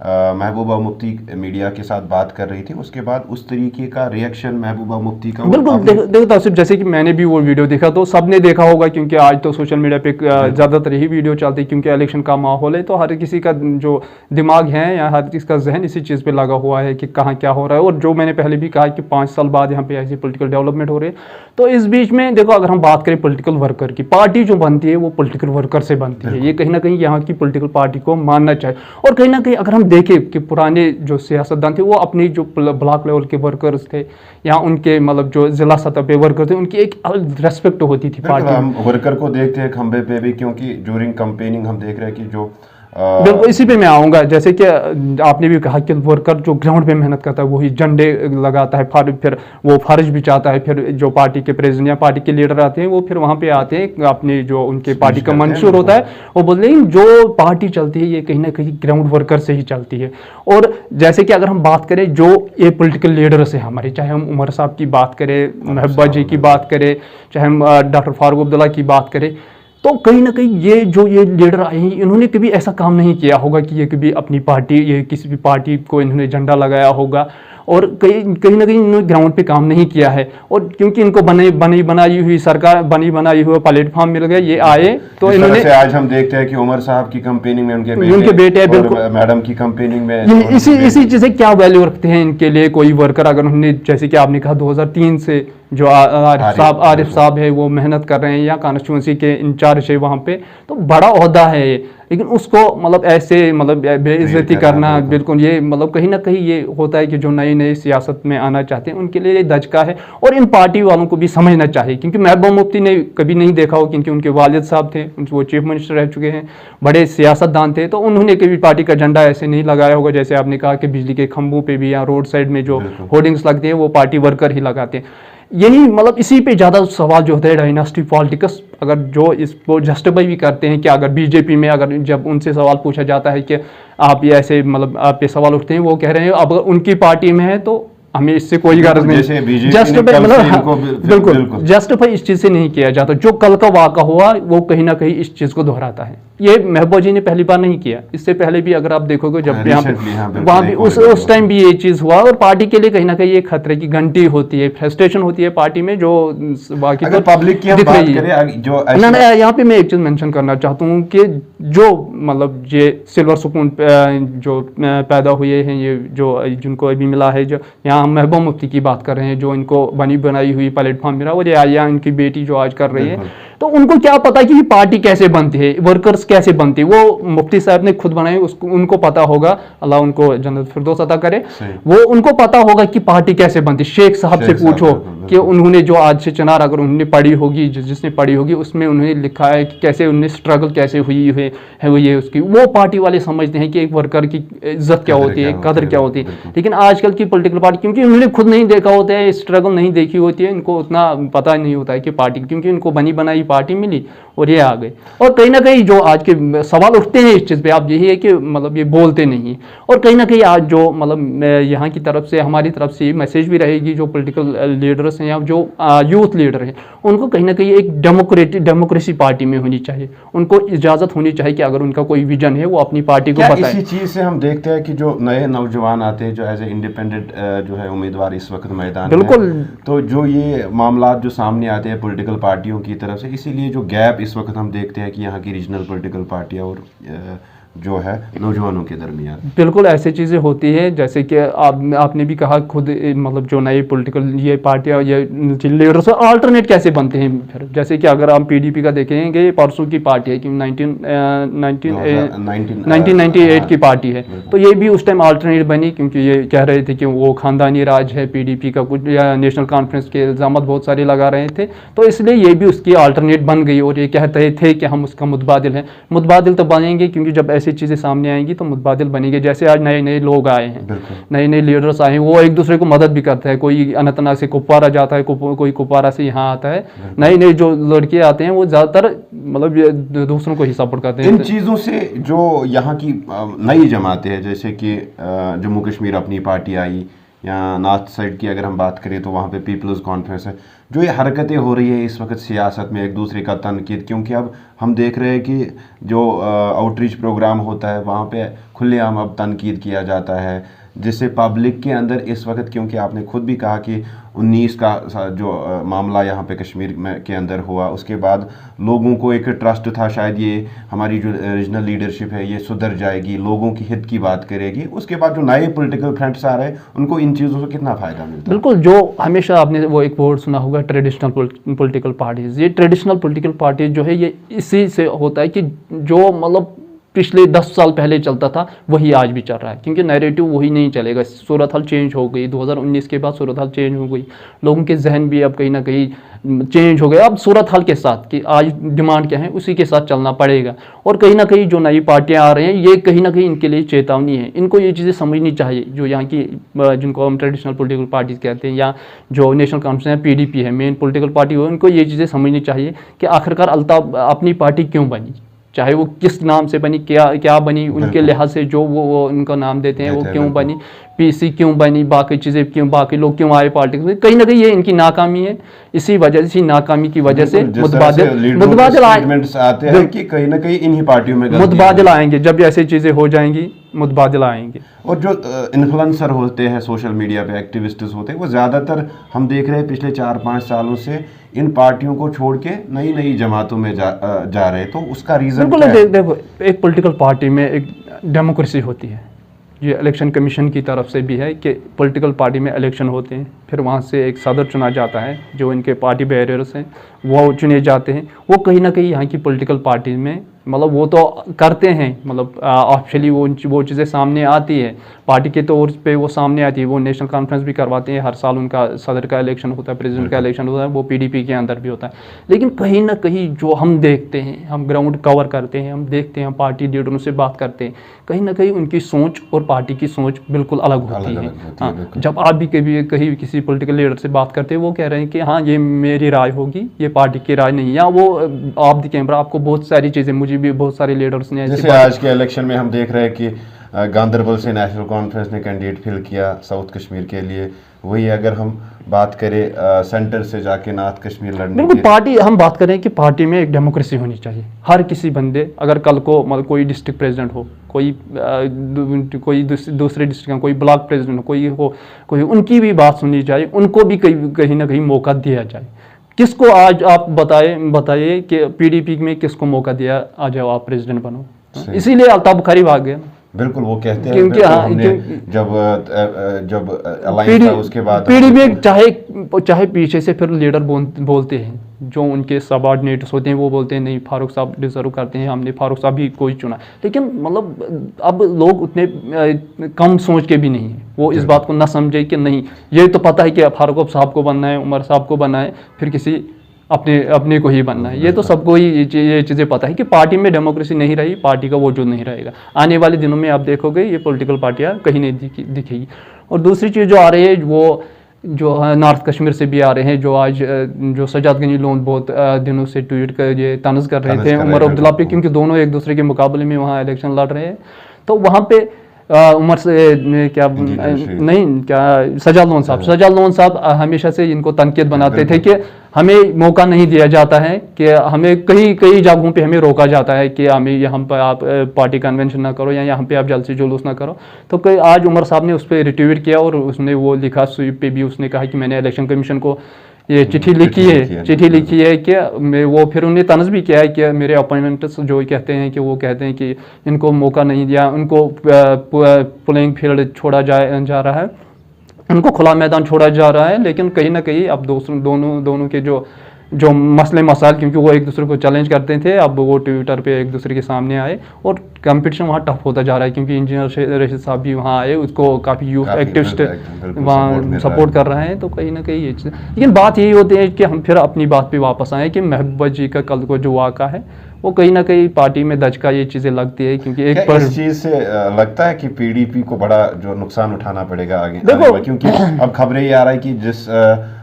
Mehbooba Mufti media کے ساتھ بات کر رہی تھی, اس کے بعد اس طریقے کا ریئیکشن محبوبہ مفتی کا. بالکل دیکھو توصیف, جیسے کہ میں نے بھی وہ ویڈیو دیکھا تو سب نے دیکھا ہوگا, کیونکہ آج تو سوشل میڈیا پہ زیادہ تر یہی ویڈیو چلتی ہے, کیونکہ الیکشن کا ماحول ہے, تو ہر کسی کا جو دماغ ہے یا ہر کسی کا ذہن اسی چیز پہ لگا ہوا ہے کہ کہاں کیا ہو رہا ہے. اور جو میں نے پہلے بھی کہا کہ 5 سال بعد یہاں پہ ایسی پولیٹیکل ڈیولپمنٹ ہو رہی ہے. تو اس بیچ میں دیکھو, اگر ہم بات کریں پولیٹیکل ورکر کی, پارٹی جو بنتی ہے وہ پولیٹیکل ورکر سے بنتی ہے, یہ کہیں نہ کہیں یہاں کی پولیٹیکل پارٹی کو ماننا چاہیے. اور کہیں نہ کہیں اگر ہم دیکھیں کہ پرانے جو سیاستدان تھے وہ اپنی جو بلاک لیول کے ورکرز تھے یا ان کے مطلب جو ضلع سطح پہ ورکر تھے, ان کی ایک ریسپیکٹ ہوتی تھی پارٹی. ہم ورکر کو دیکھتے ہیں کھمبے پہ بھی, کیونکہ ڈیورنگ کمپیننگ ہم دیکھ رہے ہیں کہ جو بالکل اسی پہ میں آؤں گا. جیسے کہ آپ نے بھی کہا کہ ورکر جو گراؤنڈ پہ محنت کرتا ہے وہی جھنڈے لگاتا ہے, پھر وہ فرش بھی چاہتا ہے, پھر جو پارٹی کے پریزیڈنٹ یا پارٹی کے لیڈر آتے ہیں وہ پھر وہاں پہ آتے ہیں, اپنی جو ان کے پارٹی کا منشور ہوتا ہے وہ بولتے ہیں جو پارٹی چلتی ہے یہ کہیں نہ کہیں گراؤنڈ ورکر سے ہی چلتی ہے. اور جیسے کہ اگر ہم بات کریں جو یہ پولیٹیکل لیڈرس ہیں ہمارے, چاہے ہم عمر صاحب کی بات کریں, محبوبہ جی کی بات کریں, چاہے ہم ڈاکٹر فاروق عبداللہ کی بات کریں, تو کہیں نہ کہیں یہ جو یہ لیڈر آئے ہیں انہوں نے کبھی ایسا کام نہیں کیا ہوگا کہ یہ کبھی اپنی پارٹی, یہ کسی بھی پارٹی کو انہوں نے جھنڈا لگایا ہوگا, اور کہیں نہ کہیں انہوں نے گراؤنڈ پہ کام نہیں کیا ہے. اور کیونکہ ان کو بنی بنائی ہوئی سرکار, بنی بنائی ہوئے پلیٹ فارم مل گیا, یہ آئے تو انہوں نے. آج ہم دیکھتے ہیں کہ عمر صاحب کی کمپیننگ میں ان کے بیٹے میڈم کی کمپیننگ میں اسی چیزیں کیا ویلیو رکھتے ہیں ان کے لیے کوئی ورکر. اگر انہوں نے جیسے کہ آپ نے کہا 2003 سے جو عارف صاحب ہے وہ محنت کر رہے ہیں یا کانسٹیچوئنسی کے انچارج ہے وہاں پہ, تو بڑا عہدہ ہے یہ, لیکن اس کو مطلب ایسے مطلب بے عزتی کرنا, بالکل یہ مطلب کہیں نہ کہیں یہ ہوتا ہے کہ جو نئی سیاست میں آنا چاہتے ہیں ان کے لیے یہ دھچکا ہے. اور ان پارٹی والوں کو بھی سمجھنا چاہیے, کیونکہ محبوبہ مفتی نے کبھی نہیں دیکھا ہو, کیونکہ ان کے والد صاحب تھے, وہ چیف منسٹر رہ چکے ہیں, بڑے سیاست دان تھے, تو انہوں نے کبھی پارٹی کا جھنڈا ایسے نہیں لگایا ہوگا. جیسے آپ نے کہا کہ بجلی کے کھمبوں پہ بھی یا روڈ سائڈ میں جو ہورڈنگس لگتے ہیں وہ پارٹی ورکر ہی لگاتے ہیں. یہی مطلب اسی پہ زیادہ سوال جو ہوتا ہے ڈائناسٹی پالیٹکس, اگر جو اس کو جسٹیفائی بھی کرتے ہیں کہ اگر بی جے پی میں اگر جب ان سے سوال پوچھا جاتا ہے کہ آپ یہ ایسے مطلب آپ پہ سوال اٹھتے ہیں, وہ کہہ رہے ہیں اب اگر ان کی پارٹی میں ہے تو ہمیں اس سے کوئی غرض نہیں. بالکل جسٹیفائی اس چیز سے نہیں کیا جاتا. جو کل کا واقعہ ہوا وہ کہیں نہ کہیں اس چیز کو دہراتا ہے. یہ محبوبہ جی نے پہلی بار نہیں کیا, اس سے پہلے بھی اگر آپ دیکھو گے جب یہاں پہ وہاں بھی اس ٹائم بھی یہ چیز ہوا. اور پارٹی کے لیے کہیں نہ کہیں ایک خطرے کی گھنٹی ہوتی ہے, فرسٹریشن ہوتی ہے پارٹی میں, جو باقی پبلک کی بات کریں. یہاں پہ میں ایک چیز مینشن کرنا چاہتا ہوں کہ جو مطلب یہ سلور سکون جو پیدا ہوئے ہیں, یہ جو جن کو ابھی ملا ہے, جو یہاں ہم محبوبہ مفتی کی بات کر رہے ہیں جو ان کو بنی بنائی ہوئی پلیٹ فارم ملا, اور یہ آیا ان کی بیٹی جو آج کر رہی ہے, تو ان کو کیا پتا کہ یہ پارٹی کیسے بنتی ہے, ورکرز کیسے بنتی ہے. وہ مفتی صاحب نے خود بنائی, ان کو پتا ہوگا, اللہ ان کو جنت فردوس عطا کرے, وہ ان کو پتا ہوگا کہ پارٹی کیسے بنتی. شیخ صاحب سے پوچھو کہ انہوں نے جو آج سے چنار اگر انہوں نے پڑھی ہوگی, جس نے پڑھی ہوگی اس میں انہوں نے لکھا ہے کہ کیسے انہوں نے اسٹرگل کیسے ہوئی ہے اس کی. وہ پارٹی والے سمجھتے ہیں کہ ایک ورکر کی عزت کیا ہوتی ہے, قدر کیا ہوتی ہے. لیکن آج کل کی پولیٹیکل پارٹی, کیونکہ انہوں نے خود نہیں دیکھا ہوتا ہے, اسٹرگل نہیں دیکھی ہوتی ہے, ان کو اتنا پتہ نہیں ہوتا ہے کہ پارٹی, کیونکہ ان کو بنی بنائی پارٹی ملی اور یہ آ گئے. اور کہیں نہ کہیں جو آج کے سوال اٹھتے ہیں اس چیز پہ, آپ یہی ہے کہ مطلب یہ بولتے نہیں. اور کہیں نہ کہیں آج جو مطلب یہاں کی طرف سے ہماری طرف سے یہ میسیج بھی رہے گی, جو پولیٹیکل لیڈرس ہیں یا جو یوتھ لیڈر ہیں ان کو کہیں نہ کہیں ایک ڈیموکریسی پارٹی میں ہونی چاہیے. ان کو اجازت ہونی چاہیے کہ اگر ان کا کوئی ویژن ہے وہ اپنی پارٹی کو بتائے. اسی چیز سے ہم دیکھتے ہیں کہ جو نئے نوجوان آتے ہیں جو ایز اے انڈیپینڈنٹ جو ہے امیدوار اس وقت میدان بالکل, تو جو یہ معاملات جو سامنے آتے ہیں پولیٹیکل پارٹیوں کی طرف سے, اسی لیے جو گیپ اس وقت ہم دیکھتے ہیں کہ یہاں کی ریجنل پولیٹیکل پارٹیاں اور جو ہے نوجوانوں کے درمیان بالکل ایسی چیزیں ہوتی ہیں. جیسے کہ آپ نے بھی کہا خود, مطلب جو نئے پولیٹیکل یہ پارٹیاں یہ لیڈرس آلٹرنیٹ کیسے بنتے ہیں پھر. جیسے کہ اگر ہم پی ڈی پی کا دیکھیں گے, یہ پرسوں کی پارٹی ہے کہ 1998 کی پارٹی ہے, تو یہ بھی اس ٹائم آلٹرنیٹ بنی, کیونکہ یہ کہہ رہے تھے کہ وہ خاندانی راج ہے پی ڈی پی کا, کچھ یا نیشنل کانفرنس کے الزامات بہت سارے لگا رہے تھے, تو اس لیے یہ بھی اس کی آلٹرنیٹ بن گئی. اور یہ کہتے تھے کہ ہم اس کا متبادل ہیں. متبادل تو بنیں گے کیونکہ جب ایسی چیزیں سامنے آئیں گی تو متبادل بنیں گے. جیسے آج نئے لوگ آئے ہیں, نئے لیڈرز آئے ہیں, وہ ایک دوسرے کو مدد بھی کرتا ہے. کوئی اننت ناگ سے کپوارہ جاتا ہے, کوئی کپوارہ سے یہاں آتا ہے. نئے جو لڑکے آتے ہیں وہ زیادہ تر مطلب دوسروں کو ہی سپورٹ کرتے ہیں. ان چیزوں سے جو یہاں کی نئی جماعتیں ہیں, جیسے کہ جموں کشمیر اپنی پارٹی آئی, یا نارتھ سائڈ کی اگر ہم بات کریں تو وہاں پہ پیپلز کانفرنس ہے. جو یہ حرکتیں ہو رہی ہیں اس وقت سیاست میں ایک دوسرے کا تنقید, کیونکہ اب ہم دیکھ رہے ہیں کہ جو آؤٹ ریچ پروگرام ہوتا ہے وہاں پہ کھلے عام اب تنقید کیا جاتا ہے, جس سے پبلک کے اندر اس وقت, کیونکہ آپ نے خود بھی کہا کہ 19 کا جو معاملہ یہاں پہ کشمیر میں کے اندر ہوا, اس کے بعد لوگوں کو ایک ٹرسٹ تھا شاید یہ ہماری جو ریجنل لیڈرشپ ہے یہ سدھر جائے گی, لوگوں کی ہت کی بات کرے گی. اس کے بعد جو نئے پولیٹیکل فرنٹس آ رہے ہیں ان کو ان چیزوں سے کتنا فائدہ ملتا ہے؟ بالکل, جو ہمیشہ آپ نے وہ ایک ورڈ سنا ہوگا ٹریڈیشنل پولیٹیکل پارٹیز. یہ ٹریڈیشنل پولیٹیکل پارٹیز جو ہے یہ اسی سے ہوتا ہے کہ جو مطلب پچھلے 10 سال پہلے چلتا تھا وہی آج بھی چل رہا ہے, کیونکہ نیریٹو وہی نہیں چلے گا. صورتحال چینج ہو گئی, 2019 کے بعد صورتحال چینج ہو گئی, لوگوں کے ذہن بھی اب کہیں نہ کہیں چینج ہو گئے. اب صورتحال کے ساتھ کہ آج ڈیمانڈ کیا ہے اسی کے ساتھ چلنا پڑے گا. اور کہیں نہ کہیں جو نئی پارٹیاں آ رہے ہیں یہ کہیں نہ کہیں ان کے لیے چیتاونی ہے. ان کو یہ چیزیں سمجھنی چاہیے, جو یہاں کی جن کو ہم ٹریڈیشنل پولیٹیکل پارٹیز کہتے ہیں یا جو نیشنل کانفرنس ہے PDP ہے مین پولیٹیکل پارٹی ہو, ان کو یہ چیزیں سمجھنی چاہیے کہ آخرکار الطاف اپنی پارٹی کیوں بنی, چاہے وہ کس نام سے بنی, کیا بنی, ان کے لحاظ سے جو وہ ان کا نام دیتے ہیں وہ کیوں بنی, PC کیوں بنی, باقی چیزیں کیوں, باقی لوگ کیوں آئے پارٹیز میں. کہیں نہ کہیں یہ ان کی ناکامی ہے. اسی ناکامی کی وجہ سے متبادل آتے ہیں کہ کہیں نہ کہیں انہی پارٹیوں میں متبادل آئیں گے. جب ایسی چیزیں ہو جائیں گی متبادل آئیں گے. اور جو انفلوئنسر ہوتے ہیں سوشل میڈیا پہ ایکٹیوسٹس ہوتے ہیں وہ زیادہ تر ہم دیکھ رہے ہیں پچھلے 4-5 سالوں سے ان پارٹیوں کو چھوڑ کے نئی جماعتوں میں جا رہے ہیں. تو اس کا ریزن کیا ہے؟ دیکھو, ایک پولیٹیکل پارٹی میں ایک ڈیموکریسی ہوتی ہے. یہ الیکشن کمیشن کی طرف سے بھی ہے کہ پولیٹیکل پارٹی میں الیکشن ہوتے ہیں, پھر وہاں سے ایک صدر چنا جاتا ہے, جو ان کے پارٹی بیریئرس ہیں وہ چنے جاتے ہیں. وہ کہیں نہ کہیں یہاں کی پولیٹیکل پارٹی میں مطلب وہ تو کرتے ہیں, مطلب آفیشلی وہ چیزیں سامنے آتی ہے, پارٹی کے طور پہ وہ سامنے آتی ہے. وہ نیشنل کانفرنس بھی کرواتے ہیں, ہر سال ان کا صدر کا الیکشن ہوتا ہے, پریزیڈنٹ کا الیکشن ہوتا ہے, وہ PDP کے اندر بھی ہوتا ہے. لیکن کہیں نہ کہیں جو ہم دیکھتے ہیں, ہم گراؤنڈ کور کرتے ہیں, ہم دیکھتے ہیں, پارٹی لیڈروں سے بات کرتے ہیں, کہیں نہ کہیں ان کی سوچ اور پارٹی کی سوچ بالکل الگ ہوتی ہے. ہاں, جب آپ بھی کہیں کسی پولیٹیکل لیڈر سے بات کرتے ہیں وہ کہہ رہے ہیں کہ ہاں یہ میری رائے ہوگی, یہ پارٹی کی رائے نہیں, یا وہ آپ دی کیمرہ آپ کو بہت ساری چیزیں, مجھے بھی بہت سارے لیڈرس نے جیسے آج کے الیکشن میں ہم دیکھ رہے ہیں کہ گاندربل سے نیشنل کانفرنس نے کینڈیڈیٹ فل کیا ساؤتھ کشمیر کے لیے. وہی اگر ہم بات کریں سینٹر سے جا کے نارتھ کشمیر لڑنے کی پارٹی, ہم بات کریں کہ پارٹی میں ایک ڈیموکریسی ہونی چاہیے. ہر کسی بندے, اگر کل کو کوئی ڈسٹرکٹ پریزیڈنٹ ہو, کوئی دوسرے ڈسٹرکٹ کا کوئی بلاک پریزیڈنٹ ہو, کوئی ان کی بھی بات سننی چاہیے, ان کو بھی کہیں نہ کہیں موقع دیا جائے. کس کو آج آپ بتائیے کہ PDP میں کس کو موقع دیا, آ جاؤ آپ پریزیڈنٹ بنو. اسی لیے الطاف بخاری بھاگ گیا. بالکل, وہ کہتے ہیں کیونکہ جب الائنس تھا اس کے بعد PDP چاہے پیچھے سے پھر لیڈر بولتے ہیں, جو ان کے سب آرڈینیٹرس ہوتے ہیں وہ بولتے ہیں نہیں فاروق صاحب ڈیزرو کرتے ہیں, ہم نے فاروق صاحب ہی کوئی چنا. لیکن مطلب اب لوگ اتنے کم سوچ کے بھی نہیں ہیں, وہ اس بات کو نہ سمجھے کہ نہیں, یہ تو پتہ ہے کہ فاروق صاحب کو بننا ہے, عمر صاحب کو بننا ہے, پھر کسی اپنے کو ہی بننا ہے. یہ تو سب کو ہی یہ چیزیں پتہ ہے کہ پارٹی میں ڈیموکریسی نہیں رہی, پارٹی کا وجود نہیں رہے گا. آنے والے دنوں میں آپ دیکھو گے یہ پولیٹیکل پارٹیاں کہیں نہیں دکھے گی. اور دوسری چیز جو آ رہی ہے وہ جو نارتھ کشمیر سے بھی آ رہے ہیں, جو آج جو سجاد غنی لون بہت دنوں سے ٹویٹ کر یہ طنز کر رہے تھے عمر عبداللہ پہ, کیونکہ دونوں ایک دوسرے کے مقابلے میں وہاں الیکشن لڑ رہے ہیں. تو وہاں پہ عمر سے سجاد لون صاحب ہمیشہ سے ان کو تنقید بناتے تھے کہ ہمیں موقع نہیں دیا جاتا ہے, کہ ہمیں کئی جگہوں پہ ہمیں روکا جاتا ہے کہ ہمیں یہاں پہ آپ پارٹی کنونشن نہ کرو یا یہاں پہ آپ جلسے جلوس نہ کرو. تو آج عمر صاحب نے اس پہ ریٹویٹ کیا اور اس نے وہ لکھا سویپ پہ بھی, اس نے کہا کہ میں نے الیکشن کمیشن کو یہ چٹھی لکھی ہے کہ وہ پھر انہیں طنز بھی کیا ہے کہ میرے اپوائنٹس جو کہتے ہیں کہ ان کو موقع نہیں دیا, ان کو پلینگ فیلڈ چھوڑا جا رہا ہے, ان کو کھلا میدان چھوڑا جا رہا ہے. لیکن کہیں نہ کہیں اب دونوں کے جو مسئلے مسائل, کیونکہ وہ ایک دوسرے کو چیلنج کرتے تھے, اب وہ ٹویٹر پہ ایک دوسرے کے سامنے آئے اور کمپٹیشن وہاں ٹف ہوتا جا رہا ہے, کیونکہ انجینئر رشید صاحب بھی وہاں آئے, اس کو کافی یوتھ ایکٹیوسٹ وہاں سپورٹ کر رہے ہیں. تو کہیں نہ کہیں یہ چیز, لیکن بات یہی ہوتی ہے کہ ہم پھر اپنی بات پہ واپس آئیں کہ محبوبہ جی کا کل کو جو واقعہ ہے وہ کہیں نہ کہیں پارٹی میں دھچکا یہ چیزیں لگتی ہے, کیونکہ ایک اس چیز سے لگتا ہے کہ PDP کو بڑا جو نقصان اٹھانا پڑے گا آگے, کیونکہ اب خبریں یہ آ رہا ہے کہ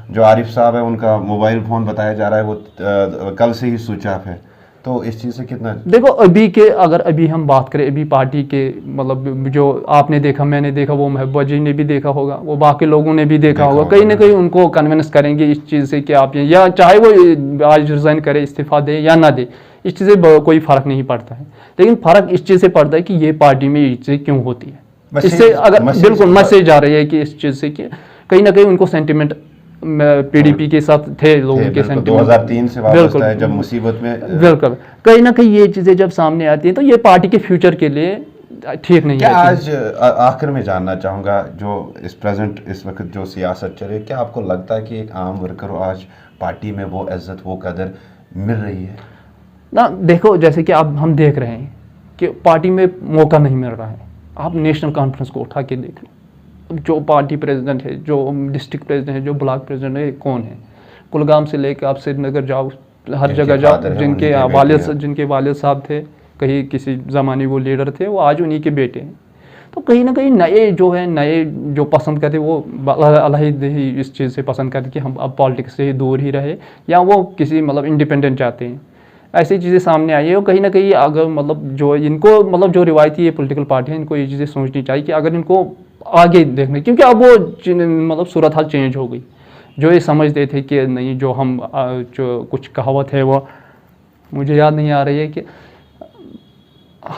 جو عارف صاحب ہے ان کا موبائل فون بتایا جا رہا ہے وہ کل سے ہی سوئچ آف ہے. تو اس چیز سے کتنا دیکھو ابھی کے اگر ابھی ہم بات کریں ابھی پارٹی کے مطلب جو آپ نے دیکھا میں نے دیکھا وہ محبوبہ جی نے بھی دیکھا ہوگا وہ باقی لوگوں نے بھی دیکھا ہوگا کہیں نہ کہیں ان کو کنونس کریں گے اس چیز سے کہ آپ یا چاہے وہ آج ریزائن کرے استعفیٰ دے یا نہ دے اس چیز سے کوئی فرق نہیں پڑتا ہے لیکن فرق اس چیز سے پڑتا ہے کہ یہ پارٹی میں یہ چیزیں کیوں ہوتی ہے اس سے اگر بالکل میسج آ رہی ہے کہ اس چیز سے کہ کہیں نہ کہیں ان کو سینٹیمنٹ پی ڈی پی کے ساتھ تھے لوگوں کے سینٹیمنٹ 2003 سے وابستہ ہے جب مصیبت میں بالکل کہیں نہ کہیں یہ چیزیں جب سامنے آتی ہیں تو یہ پارٹی کے فیوچر کے لیے ٹھیک نہیں ہے. آج آخر میں جاننا چاہوں گا جو اس وقت جو سیاست چلے کیا آپ کو لگتا ہے کہ ایک عام ورکر آج پارٹی میں وہ عزت وہ قدر مل رہی ہے؟ نہ دیکھو جیسے کہ اب ہم دیکھ رہے ہیں کہ پارٹی میں موقع نہیں مل رہا ہے. آپ نیشنل کانفرنس کو اٹھا کے دیکھ لیں جو پارٹی پریزیڈنٹ ہے جو ڈسٹرکٹ پریزیڈنٹ ہے جو بلاک پریزیڈنٹ ہے کون ہے. کلگام سے لے کے آپ سری نگر جاؤ ہر جگہ جاؤ جن کے والد صاحب تھے کہیں کسی زمانے وہ لیڈر تھے وہ آج انہی کے بیٹے ہیں. تو کہیں نہ کہیں نئے جو پسند کرتے وہ علیحدہ ہی اس چیز سے پسند کرتے کہ ہم اب پالیٹکس سے دور ہی رہے یا وہ کسی مطلب انڈیپینڈنٹ چاہتے ہیں. ایسی چیزیں سامنے آئی ہیں اور کہیں نہ کہیں اگر مطلب جو ان کو مطلب جو روایتی یہ پولیٹیکل پارٹی ہیں ان کو یہ چیزیں سوچنی چاہیے کہ اگر ان کو آگے دیکھنے کیونکہ اب وہ مطلب صورتحال چینج ہو گئی. جو یہ سمجھتے تھے کہ نہیں جو ہم جو کچھ کہاوت ہے وہ مجھے یاد نہیں آ رہی ہے کہ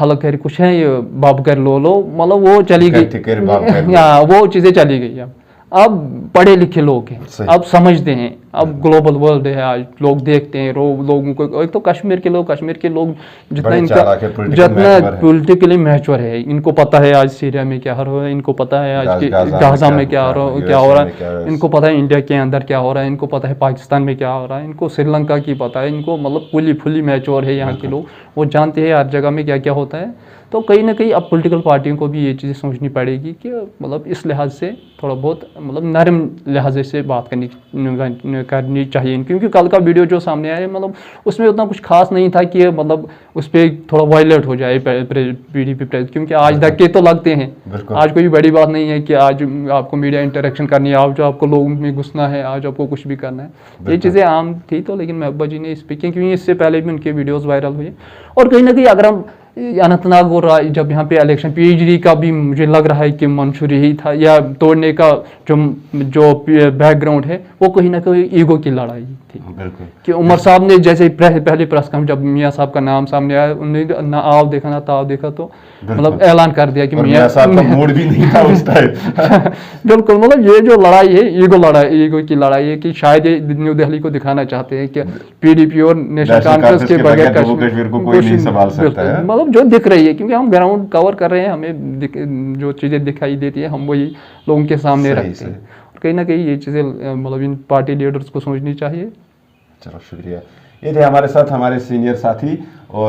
حلق کر کچھ ہے یہ باب کر لو مطلب وہ چلی گئی وہ چیزیں چلی گئی. اب پڑھے لکھے لوگ ہیں اب سمجھتے ہیں اب گلوبل ورلڈ ہے آج لوگ دیکھتے ہیں لوگوں کو. ایک تو کشمیر کے لوگ جتنا پولیٹیکلی میچور ہے ان کو پتہ ہے آج سیریا میں کیا ہو رہا ہے ان کو پتہ ہے آج غزہ میں کیا ہو رہا ہے ان کو پتہ ہے انڈیا کے اندر کیا ہو رہا ہے ان کو پتہ ہے پاکستان میں کیا ہو رہا ہے ان کو سری لنکا کی پتہ ہے ان کو مطلب فلی میچور ہے یہاں کے لوگ وہ جانتے ہیں ہر جگہ میں کیا کیا ہوتا ہے. تو کہیں نہ کہیں اب پولیٹیکل پارٹیوں کو بھی یہ چیزیں سوچنی پڑے گی کہ مطلب اس لحاظ سے تھوڑا بہت مطلب نرم لحاظ سے بات کرنی چاہیے کیونکہ کل کا ویڈیو جو سامنے آیا مطلب اس میں اتنا کچھ خاص نہیں تھا کہ مطلب اس پہ تھوڑا وائلیٹ ہو جائے پی ڈی پی کیونکہ آج دھکے تو لگتے ہیں. آج کوئی بڑی بات نہیں ہے کہ آج آپ کو میڈیا انٹریکشن کرنی ہے آج جو آپ کو لوگوں میں گھسنا ہے آج آپ کو کچھ بھی کرنا ہے. یہ چیزیں عام تھی تو لیکن محبوبہ جی نے اس پہ کیونکہ اس سے پہلے بھی ان کے ویڈیوز وائرل ہوئے. اور کہیں نہ کہیں اگر ہم اننت ناگ اور جب یہاں پہ الیکشن پی ایچ ڈی کا بھی مجھے لگ رہا ہے کہ منشور ہی تھا یا توڑنے کا جو بیک گراؤنڈ ہے وہ کہیں نہ کہیں ایگو کی لڑائی تھی کہ عمر صاحب نے جیسے پہلے پریس کانفرنس جب میاں صاحب کا نام سامنے آیا انہوں نے نہ آؤ دیکھا نہ تاؤ دیکھا تو مطلب اعلان کر دیا کہ میاں صاحب کا موڈ بھی نہیں تھا اس ٹائم. بالکل مطلب یہ جو لڑائی ہے ایگو کی لڑائی ہے کہ شاید نیو دہلی کو دکھانا چاہتے ہیں کہ پی ڈی پی اور نیشنل کانفرنس کے بغیر کشمیر کو کوئی نہیں سنبھال سکتا ہے. مطلب جو دکھ رہی ہے کیونکہ ہم گراؤنڈ کور کر رہے ہیں ہمیں جو چیزیں دکھائی دیتی ہیں ہم وہی لوگوں کے سامنے رکھتے ہیں. کہیں نہ کہیں یہ چیزیں مطلب ان پارٹی لیڈرز کو سوچنی چاہیے. چلو شکریہ. یہ تھے ہمارے ساتھ ہمارے سینئر ساتھی اور